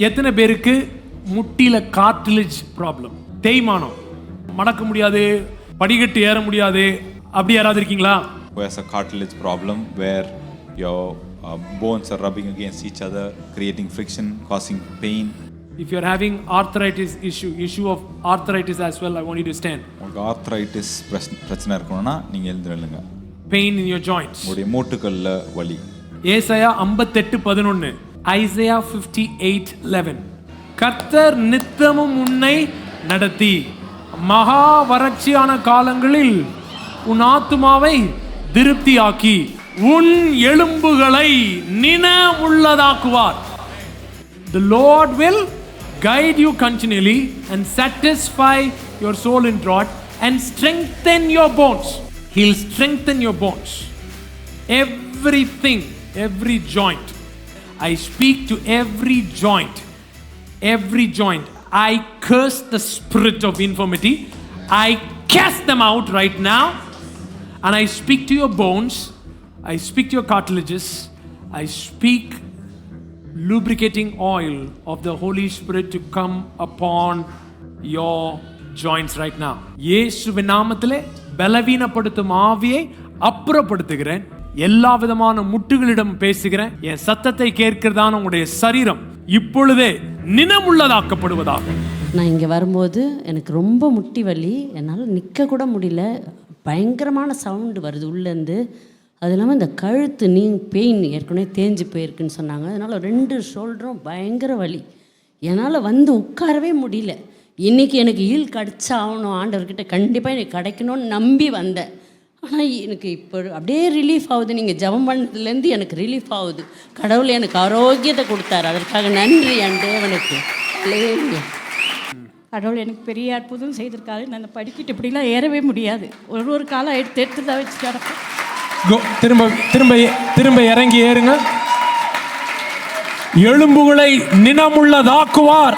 எத்தனை பேருக்கு முட்டியில cartilage problem, தேய்மானம், மடக்க முடியாது, படிக்கட்டு ஏற முடியாது, அப்படி யாராவது இருக்கீங்களா? Who has a cartilage problem where your bones are rubbing against each other, creating friction, causing pain. If you are having arthritis issue of arthritis as well, I want you to stand. உங்களுக்கு arthritis பிரச்சனை இருக்கணும்னா நீங்க எழுந்து நில்லுங்க. Pain in your joints. உங்களுடைய மூட்டுகள்ல வலி. ஏசாயா 58:11, Isaiah 58:11. கர்த்தர் நித்தமும் உன்னை நடத்தி மகா வறட்சியான காலங்களில் உன் ஆத்துமாவை திருப்தியாக்கி உன் எலும்புகளை நினமுள்ளதாக்குவார். The Lord will guide you continually and satisfy your soul in drought and strengthen your bones. He'll strengthen your bones. Everything, every joint. I speak to every joint. Every joint. I curse the spirit of infirmity. I cast them out right now. And I speak to your bones. I speak to your cartilages. I speak lubricating oil of the Holy Spirit to come upon your joints right now. இயேசுவின் நாமத்திலே பலவீனப்படுத்தும் ஆவியை அப்புறப்படுத்துகிறேன். எல்லா விதமான முட்டுகளிடம் பேசுகிறேன். என் சத்தத்தை கேட்கிறதான உங்களுடைய சரீரம் இப்பொழுதே நினமுள்ளதாக்கப்படுவதாக. நான் இங்கே வரும்போது எனக்கு ரொம்ப முட்டி வலி, என்னால் நிற்க கூட முடியல. பயங்கரமான சவுண்டு வருது உள்ளேருந்து. அது இல்லாமல் இந்த கழுத்து பெயின் ஏற்கனவே தேஞ்சு போயிருக்குன்னு சொன்னாங்க. அதனால் 2 ஷோல்டரும் பயங்கர வலி. என்னால் வந்து உட்காரவே முடியல. இன்றைக்கி எனக்கு ஹீல் கிடச்சா ஆகணும், ஆண்டவர்கிட்ட கண்டிப்பாக எனக்கு கிடைக்கணும்னு நம்பி வந்தேன். ஆனால் எனக்கு இப்போ அப்படியே ரிலீஃப் ஆகுது. நீங்கள் ஜெபம் பண்ணதுலேருந்து எனக்கு ரிலீஃப் ஆகுது. கடவுள் எனக்கு ஆரோக்கியத்தை கொடுத்தாரு. அதற்காக நன்றி என் தேவனுக்கு. கடவுள் எனக்கு பெரிய அற்புதம் செய்திருக்காரு. நான் படிக்கிட்டு இப்படிலாம் ஏறவே முடியாது. ஒரு காலம் எடுத்து தான் வச்சு கிடப்பேன். திரும்ப திரும்ப திரும்ப இறங்கி ஏறுங்க. எலும்புகளை நினமுள்ளதாக்குவார்.